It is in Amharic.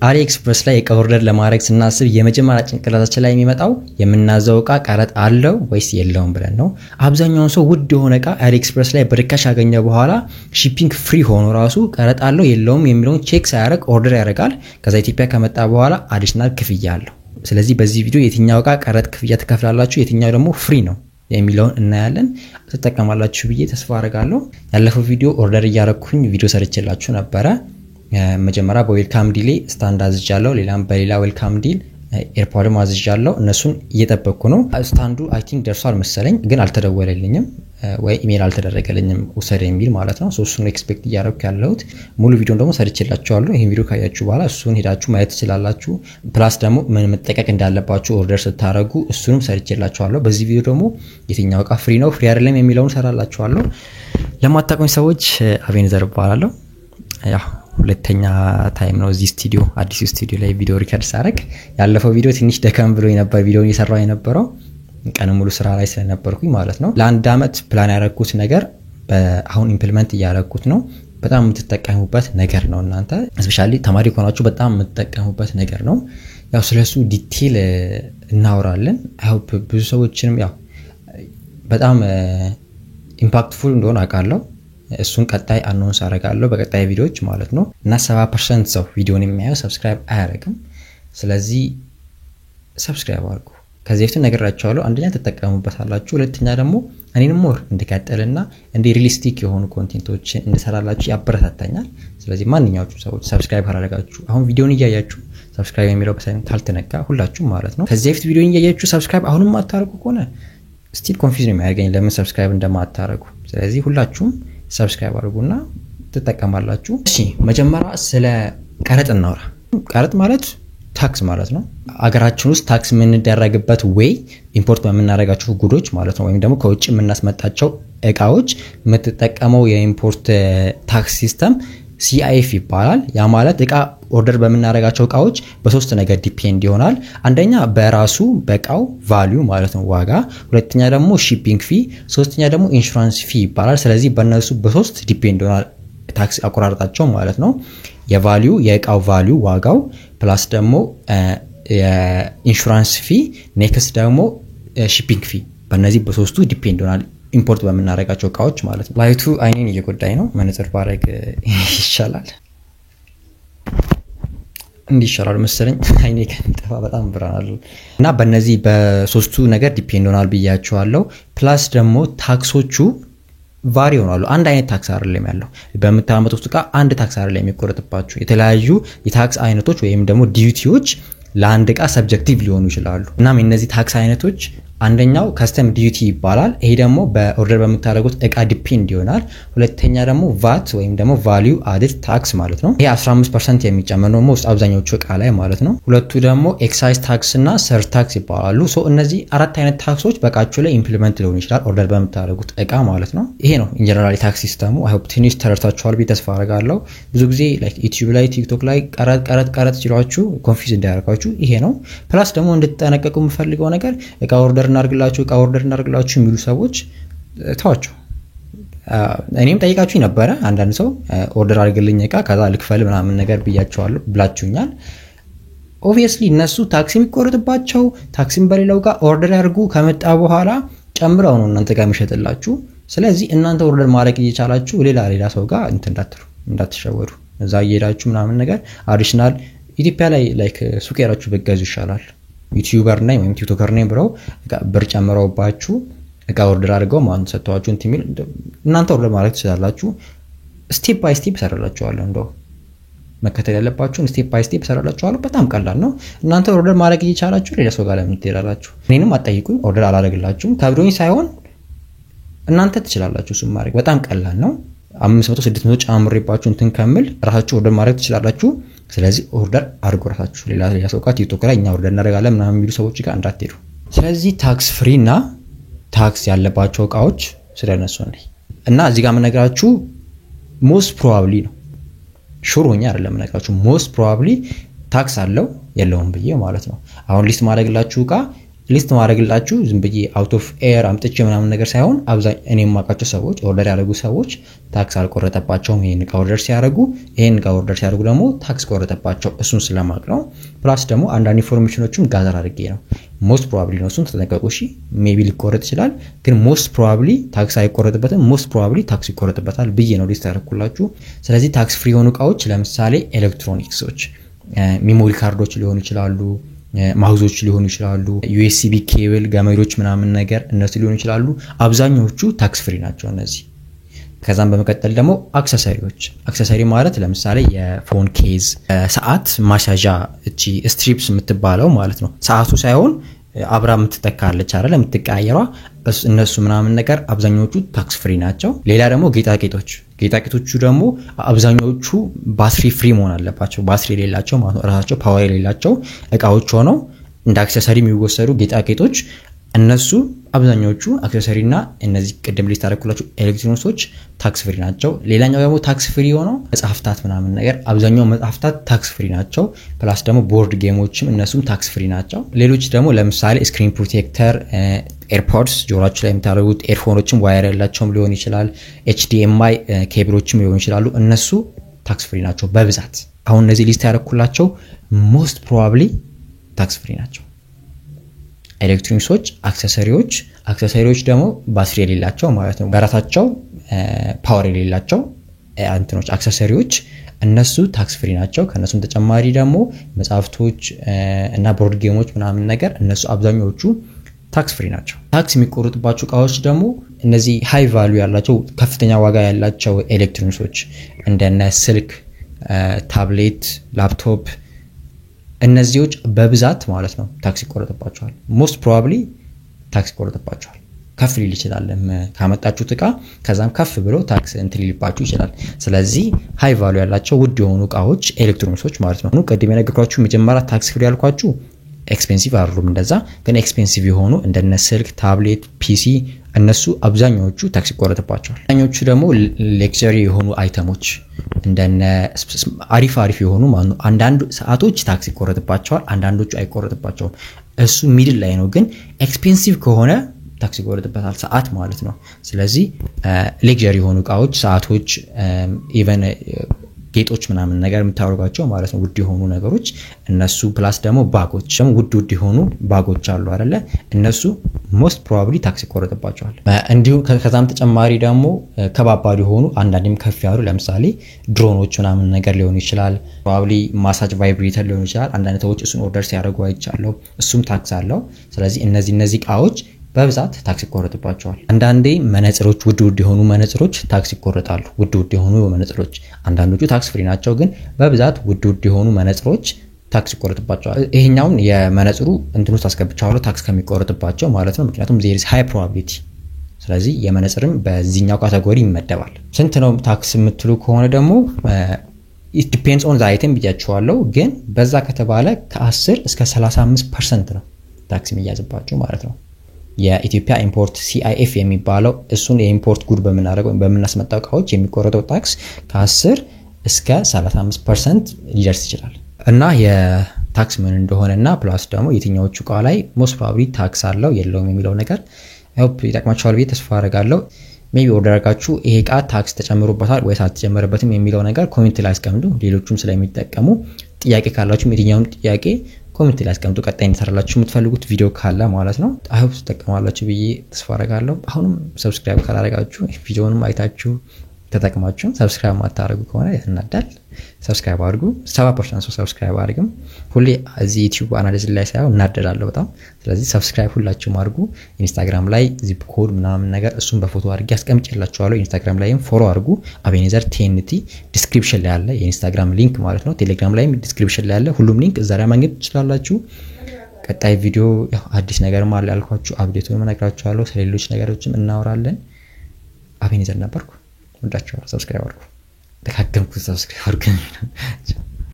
AliExpress ላይ እቃ ኦርደር ለማድረግ ስናስብ የመጀመሪያ ጭንቅላታችን ላይ የሚመጣው የምናዘው እቃ ቀረጥ አለው ወይስ የለውም ብለን ነው። አብዛኛው ሰው ውድ የሆነ እቃ AliExpress ላይ በርካሽ ያገኘ በኋላ ሺፒንግ ፍሪ ሆኖ ራሱ ቀረጥ አለው የለውም የሚለውን ቼክ ሳያደርግ ኦርደር ያደርጋል። ከዛ ኢትዮጵያ ከመጣ በኋላ አዲሽናል ክፍያ አለው። ስለዚህ በዚህ ቪዲዮ የትኛው እቃ ቀረጥ ክፍያ ትከፍላላችሁ፣ የትኛው ደግሞ ፍሪ ነው የሚለውን እናያለን። ተጠቀማላችሁ ብዬ ተስፋ አደርጋለሁ። ያለፈው ቪዲዮ ኦርደር እያረኩኝ ቪዲዮ ሰርቼላችሁ ነበር። መጀመሪያ በዌልካም ዲል ስታንድ አዝጃለሁ፣ ሌላም በሌላ ዌልካም ዲል ኤርፖርት ማዝጃለሁ። እነሱን እየጠበቅኩ ነው። ስታንዱ አይ ቲንክ ደርሷል መሰለኝ፣ ግን አልተደወለልኝም ወይ ኢሜል አልተደረገልኝም ውሰድ የሚል ማለት ነው። እሱን ኤክስፔክት እያደረኩ ያለሁት። ሙሉ ቪዲዮን ደግሞ ሰርቼላችኋለሁ። ይሄን ቪዲዮ ካያችሁ በኋላ እሱን ሄዳችሁ ማየት ትችላላችሁ። ፕላስ ደግሞ ምን መጠቀቅ እንዳለባችሁ ኦርደር ስታረጉ እሱንም ሰርቼላችኋለሁ። በዚህ ቪዲዮ ደግሞ የትኛው እቃ ፍሪ ነው ፍሪ አይደለም የሚለውን ሰራላችኋለሁ። ለማታውቁኝ ሰዎች አቬንዘር እባላለሁ። ያው ሁለተኛ ታይም ነው እዚህ ስቱዲዮ አዲስ ስቱዲዮ ላይ ቪዲዮ ሪከርድ ሳረግ። ያለፈው ቪዲዮ ትንሽ ደከም ብሎ የነበር ቪዲዮን እየሰራው የነበረው ቀን ሙሉ ስራ ላይ ስለነበርኩኝ ማለት ነው። ለአንድ አመት ፕላን ያረኩት ነገር አሁን ኢምፕሊመንት እያረኩት ነው። በጣም የምትጠቀሙበት ነገር ነው። እናንተ ስፔሻሊ ተማሪ ከሆናችሁ በጣም የምትጠቀሙበት ነገር ነው። ያው ስለሱ ዲቴል እናወራለን። አይ ሆፕ ብዙ ሰዎችንም ያው በጣም ኢምፓክትፉል እንደሆነ አውቃለሁ። እሱን ቀጣይ አናውንስ አደርጋለሁ በቀጣይ ቪዲዮዎች ማለት ነው። እና 70% ሰው ቪዲዮን የሚያየው ሰብስክራይብ አያደርግም። ስለዚህ ሰብስክራይብ አድርጉ። ከዚህ በፊት ነግራችኋለሁ። አንደኛ ተጠቀሙበታላችሁ፣ ሁለተኛ ደግሞ እኔንም ሞር እንድቀጥልና እንደ ሪሊስቲክ የሆኑ ኮንቴንቶችን እንድሰራላችሁ ያበረታታኛል። ስለዚህ ማንኛውም ሰዎች ሰብስክራይብ አላደረጋችሁ አሁን ቪዲዮን እያያችሁ ሰብስክራይብ የሚለው በሳይን ካልተነካ ሁላችሁም ማለት ነው። ከዚህ በፊት ቪዲዮን እያያችሁ ሰብስክራይብ አሁንም ማታረጉ ከሆነ ስቲል ኮንፊውዝ ነው የሚያደርገኝ ለምን ሰብስክራይብ እንደማታረጉ። ስለዚህ ሁላችሁም ሰብስክራይብ አድርጉና ተጠቀማላችሁ። እሺ መጀመሪያ ስለ ቀረጥ እናውራ። ቀረጥ ማለት ታክስ ማለት ነው። አገራችን ውስጥ ታክስ የምንደረግበት ወይ ኢምፖርት በመናረጋቸው ጉዶች ማለት ነው፣ ወይም ደግሞ ከውጭ የምናስመጣቸው እቃዎች የምትጠቀመው የኢምፖርት ታክስ ሲስተም CIF ይባላል። ያ ማለት እቃ ኦርደር በመናረጋቸው እቃዎች በሶስት ነገር ዲፔንድ ይሆናል። አንደኛ በራሱ በቃው ቫልዩ ማለት ነው ዋጋ፣ ሁለተኛ ደግሞ ሺፒንግ ፊ፣ ሶስተኛ ደግሞ ኢንሹራንስ ፊ ይባላል። ስለዚህ በእነሱ በሶስት ዲፔንድ ይሆናል ታክስ አቆራረጣቸው ማለት ነው። የቫልዩ የእቃው ቫልዩ ዋጋው ፕላስ ደግሞ የኢንሹራንስ ፊ ኔክስት ደግሞ ሺፒንግ ፊ፣ በእነዚህ በሶስቱ ዲፔንድ ይሆናል ኢምፖርት በመናረጋቸው እቃዎች ማለት ነው። ላይቱ አይኔን እየጎዳኝ ነው። መነጽር ባረግ ይሻላል እንዲሻላል መሰለኝ። አይኔ ከንጠፋ በጣም ብራናል። እና በእነዚህ በሶስቱ ነገር ዲፔንድ ይሆናል ብያችኋለሁ። ፕላስ ደግሞ ታክሶቹ ቫሪ ይሆናሉ። አንድ አይነት ታክስ አይደለም ያለው። በመታመጡት እቃ አንድ ታክስ አይደለም የሚቆረጥባችሁ። የተለያዩ የታክስ አይነቶች ወይም ደግሞ ዲዩቲዎች ለአንድ እቃ ሰብጀክቲቭ ሊሆኑ ይችላሉ። እናም እነዚህ ታክስ አይነቶች አንደኛው ከስተም ዲዩቲ ይባላል። ይሄ ደግሞ በኦርደር በመታረጉት እቃ ዲፔንድ ይሆናል። ሁለተኛ ደግሞ ቫት ወይም ደግሞ ቫልዩ አድድ ታክስ ማለት ነው። ይሄ 15% የሚጨመር ነው ሞስት አብዛኞቹ እቃ ላይ ማለት ነው። ሁለቱ ደግሞ ኤክሳይዝ ታክስ እና ሰር ታክስ ይባላሉ። ሶ እነዚህ አራት አይነት ታክሶች በቃችሁ ላይ ኢምፕሊመንት ሊሆኑ ይችላል ኦርደር በመታረጉት እቃ ማለት ነው። ይሄ ነው ኢን ጀነራል ታክስ ሲስተሙ። አይ ሆፕ ትንሽ ተረድታችኋል ብዬ ተስፋ አደርጋለሁ። ብዙ ጊዜ ላይክ ዩቲዩብ ላይ ቲክቶክ ላይ ቀረጥ ሲሏችሁ ኮንፊውዝ እንዳያደርጋችሁ ይሄ ነው። ፕላስ ደግሞ እንድትጠነቀቁ የምፈልገው ነገር እቃ ኦርደር እናርግላችሁ የሚሉ ሰዎች ተዋቸው። እኔም ጠይቃችሁ ነበር። አንዳንድ ሰው ኦርደር አድርግልኝ እቃ ከዛ ልክፈል ምናምን ነገር ብላችሁኛል። ኦብቪየስሊ እነሱ ታክሲ የሚቆርጥባቸው ታክሲን በሌላው ጋር ኦርደር ያርጉ ከመጣ በኋላ ጨምረው ነው እናንተ ጋር የሚሸጥላችሁ። ስለዚህ እናንተ ኦርደር ማድረግ እየቻላችሁ ሌላ ሰው ጋር እንዳትሸወዱ። እዛ እየሄዳችሁ ምናምን ነገር አዲሽናል ኢትዮጵያ ላይ ላይክ ሱቅ ያራችሁ በገዙ ይሻላል። ዩቲዩበር ነኝ ወይም ቲክቶከር ነኝ ብለው ብር ጨምረውባችሁ እቃ ኦርደር አድርገው ማን ሰጥቷችሁ እንትን እናንተ ኦርደር ማድረግ ትችላላችሁ። ስቴፕ ባይ ስቴፕ ሰራላችኋለሁ። እንደው መከተል ያለባችሁን ስቴፕ ባይ ስቴፕ ሰራላችኋለሁ። በጣም ቀላል ነው። እናንተ ኦርደር ማድረግ እየቻላችሁ ሌላ ሰው ጋር ለምን ትሄዳላችሁ? እኔንም አትጠይቁኝ፣ ኦርደር አላደርግላችሁም። ከብዶኝ ሳይሆን እናንተ ትችላላችሁ። እሱም ማድረግ በጣም ቀላል ነው። 500 600 ጨምሬባችሁ እንትን ከምል ራሳችሁ ኦርደር ማድረግ ትችላላችሁ። ስለዚህ ኦርደር አድርጉ ራሳችሁ። ሌላ ሰው ጋር ቲክቶክ ላይ እኛ ኦርደር እናደርጋለን ምናምን የሚሉ ሰዎች ጋር እንዳትሄዱ። ስለዚህ ታክስ ፍሪ እና ታክስ ያለባቸው እቃዎች ስለነሱ ነው። እና እዚህ ጋር መነግራችሁ ሞስት ፕሮባብሊ ነው ሹር ሆኜ አይደለም መነግራችሁ። ሞስት ፕሮባብሊ ታክስ አለው የለውም ብዬ ማለት ነው። አሁን ሊስት ማድረግላችሁ እቃ ሊስት ማድረግላችሁ ዝም ብዬ አውት ኦፍ ኤር አምጥቼ ምናምን ነገር ሳይሆን አብዛኛው እኔ የማውቃቸው ሰዎች ኦርደር ያደረጉ ሰዎች ታክስ አልቆረጠባቸውም ይሄን ዕቃ ኦርደር ሲያደርጉ ደግሞ ታክስ ቆረጠባቸው እሱን ስለማቅ ነው ፕላስ ደግሞ አንዳንድ ኢንፎርሜሽኖችን ጋዘር አድርጌ ነው ሞስት ፕሮባብሊ ነው እሱን ተጠንቀቁ እሺ ሜቢ ሊቆረጥ ይችላል ግን ሞስት ፕሮባብሊ ታክስ አይቆረጥበትም ሞስት ፕሮባብሊ ታክስ ይቆረጥበታል ብዬ ነው ሊስት ያደረኩላችሁ ስለዚህ ታክስ ፍሪ የሆኑ ዕቃዎች ለምሳሌ ኤሌክትሮኒክሶች ሜሞሪ ካርዶች ሊሆኑ ይችላሉ ማውዞች ሊሆኑ ይችላሉ ዩኤስቢ ኬብል ገመዶች ምናምን ነገር እነሱ ሊሆኑ ይችላሉ አብዛኞቹ ታክስ ፍሪ ናቸው እነዚህ ከዛም በመቀጠል ደግሞ አክሰሰሪ ማለት ለምሳሌ የፎን ኬዝ ሰዓት ማሻዣ እቺ ስትሪፕስ የምትባለው ማለት ነው ሰዓቱ ሳይሆን አብራ የምትተካለች አይደል የምትቀያየሯ እነሱ ምናምን ነገር አብዛኞቹ ታክስ ፍሪ ናቸው ሌላ ደግሞ ጌጣጌጦቹ ደግሞ አብዛኞቹ ባትሪ ፍሪ መሆን አለባቸው ባትሪ የሌላቸው ማለት ነው ራሳቸው ፓወር የሌላቸው እቃዎች ሆነው እንደ አክሰሰሪ የሚወሰዱ ጌጣጌጦች እነሱ አብዛኞቹ አክሰሰሪና እነዚህ ቀደም ሊስት አደረኩላችሁ ኤሌክትሮኒክሶች ታክስ ፍሪ ናቸው ሌላኛው ደግሞ ታክስ ፍሪ ሆነው መጽሐፍታት ምናምን ነገር አብዛኛው መጽሐፍታት ታክስ ፍሪ ናቸው ፕላስ ደግሞ ቦርድ ጌሞችም እነሱም ታክስ ፍሪ ናቸው ሌሎች ደግሞ ለምሳሌ ስክሪን ፕሮቴክተር ኤርፖድስ ጆሮአችሁ ላይ የምታደርጉት ኤርፎኖችም ዋየር ያላቸውም ሊሆን ይችላል HDMI ኬብሎችም ሊሆኑ ይችላሉ እነሱ ታክስ ፍሪ ናቸው በብዛት አሁን እነዚህ ሊስት ያደረኩላችሁ ሞስት ፕሮባብሊ ታክስ ፍሪ ናቸው ኤሌክትሮኒክሶች አክሰሰሪዎች ደግሞ ባትሪ የሌላቸው ማለት ነው በራሳቸው ፓወር የሌላቸው አንተኖች አክሰሰሪዎች እነሱ ታክስ ፍሪ ናቸው ከነሱም ተጨማሪ ደግሞ መጽሐፍቶች እና ቦርድ ጌሞች ምናምን ነገር እነሱ አብዛኞቹ ታክስ ፍሪ ናቸው ታክስ የሚቆረጥባቸው ዕቃዎች ደግሞ እነዚህ ሃይ ቫልዩ ያላቸው ከፍተኛ ዋጋ ያላቸው ኤሌክትሮኒክሶች እንደነ ስልክ ታብሌት ላፕቶፕ እነዚህዎች በብዛት ማለት ነው ታክስ ይቆረጥባቸዋል ሞስት ፕሮባብሊ ታክስ ይቆረጥባቸዋል ከፍ ሊል ይችላል ካመጣችሁት ዕቃ ከዛም ከፍ ብሎ ታክስ ሊልባችሁ ይችላል ስለዚህ ሃይ ቫልዩ ያላቸው ውድ የሆኑ ዕቃዎች ኤሌክትሮኒክሶች ማለት ነው ቀድሜ ነገርኳችሁ መጀመሪያ ታክስ ፍሪ ያልኳችሁ ኤክስፔንሲቭ አይደሉም እንደዛ ግን ኤክስፔንሲቭ የሆኑ እንደነ ስልክ ታብሌት ፒሲ እነሱ አብዛኞቹ ታክስ ይቆረጥባቸዋል አብዛኞቹ ደግሞ ሌክቸሪ የሆኑ አይተሞች እንደነ አሪፍ የሆኑ ማለት ነው አንዳንድ ሰዓቶች ታክስ ይቆረጥባቸዋል አንዳንዶቹ አይቆረጥባቸውም እሱ ሚድል ላይ ነው ግን ኤክስፔንሲቭ ከሆነ ታክስ ይቆረጥበታል ሰዓት ማለት ነው ስለዚህ ሌክቸሪ የሆኑ ዕቃዎች ሰዓቶች ኢቨን ጌጦች ምናምን ነገር የምታወርጋቸው ማለት ነው ውድ የሆኑ ነገሮች እነሱ ፕላስ ደግሞ ባጎችም ውድ የሆኑ ባጎች አሉ አይደለ እነሱ ሞስት ፕሮባብሊ ታክስ ይቆረጥባቸዋል እንዲሁ ከዛም ተጨማሪ ደግሞ ከባባድ የሆኑ አንዳንድም ከፍ ያሉ ለምሳሌ ድሮኖች ምናምን ነገር ሊሆኑ ይችላል ፕሮባብሊ ማሳጅ ቫይብሬተር ሊሆኑ ይችላል አንዳንድ ሰዎች እሱን ኦርደር ሲያደርጉ አይቻለሁ እሱም ታክስ አለው ስለዚህ እነዚህ ዕቃዎች በብዛት ታክስ ይቆረጥባቸዋል አንዳንዴ መነጽሮች ውድ የሆኑ መነጽሮች ታክስ ይቆረጣሉ ውድ የሆኑ መነጽሮች አንዳንዶቹ ታክስ ፍሪ ናቸው ግን በብዛት ውድ የሆኑ መነጽሮች ታክስ ይቆረጥባቸዋል ይሄኛውን የመነጽሩ እንትኑ ታስገብቻለሁ ታክስ ከሚቆረጥባቸው ማለት ነው ምክንያቱም there is high probability ስለዚህ የመነጽርም በዚህኛው ካቴጎሪ ይመደባል ስንት ነው ታክስ የምትሉ ከሆነ ደግሞ it depends on the item ብያችኋለሁ ግን በዛ ከተባለ ከ10 እስከ 35% ነው ታክስ የሚያዝባቸው ማለት ነው የኢትዮጵያ ኢምፖርት CIF የሚባለው እሱን የኢምፖርት ጉድ በመናስመጣው ዕቃዎች የሚቆረጠው ታክስ ከ10 እስከ 35% ሊደርስ ይችላል እና የታክስ ምን እንደሆነና ፕላስ ደግሞ የትኛዎቹ ዕቃ ላይ ሞስት ፕሮባብሊ ታክስ አለው የለውም የሚለው ነገር ሆፕ ይጠቅማችኋል ብዬ ተስፋ አደርጋለሁ ሜቢ ኦርደራችሁ ይሄ ዕቃ ታክስ ተጨምሮበታል ወይስ አልተጨመረበትም የሚለው ነገር ኮሜንት ላይ አስቀምጡ ሌሎችም ስለሚጠቀሙ ጥያቄ ካላችሁ የትኛውን ጥያቄ ኮሜንት ላይ አስቀምጡ ቀጣይ እንሰራላችሁ የምትፈልጉት ቪዲዮ ካለ ማለት ነው አይሆፕ ተጠቅማላችሁ ብዬ ተስፋ አደርጋለሁ አሁንም ሰብስክራይብ ካላደረጋችሁ ቪዲዮውን አይታችሁ ተጠቅማችሁ ሰብስክራይብ ማታረጉ ከሆነ ያናዳል ሰብስክራይብ አድርጉ 7% ሰብስክራይብ አድርጉም ሁሌ እዚ ዩቲዩብ አናሊሲስ ላይ ሳይሆን እናደዳለሁ በጣም ስለዚህ ሰብስክራይብ ሁላችሁም አድርጉ ኢንስታግራም ላይ ዚፕ ኮድ ምናምን ነገር እሱን በፎቶ አድርጌ አስቀምጬላችኋለሁ ኢንስታግራም ላይም ፎሎ አድርጉ አቤኔዘር TNT ዲስክሪፕሽን ላይ አለ የኢንስታግራም ሊንክ ማለት ነው ቴሌግራም ላይም ዲስክሪፕሽን ላይ አለ ሁሉም ሊንክ እዛ ላይ ማግኘት ትችላላችሁ ቀጣይ ቪዲዮ አዲስ ነገር ማለት ያልኳችሁ አፕዴቱን መነግራችኋለሁ ስለሌሎች ነገሮችም እናወራለን አቤኔዘር ነበርኩ ወዳችኋለሁ ሰብስክራይብ አድርጉ ተካገምኩ ሰብስክራይብ አድርጉ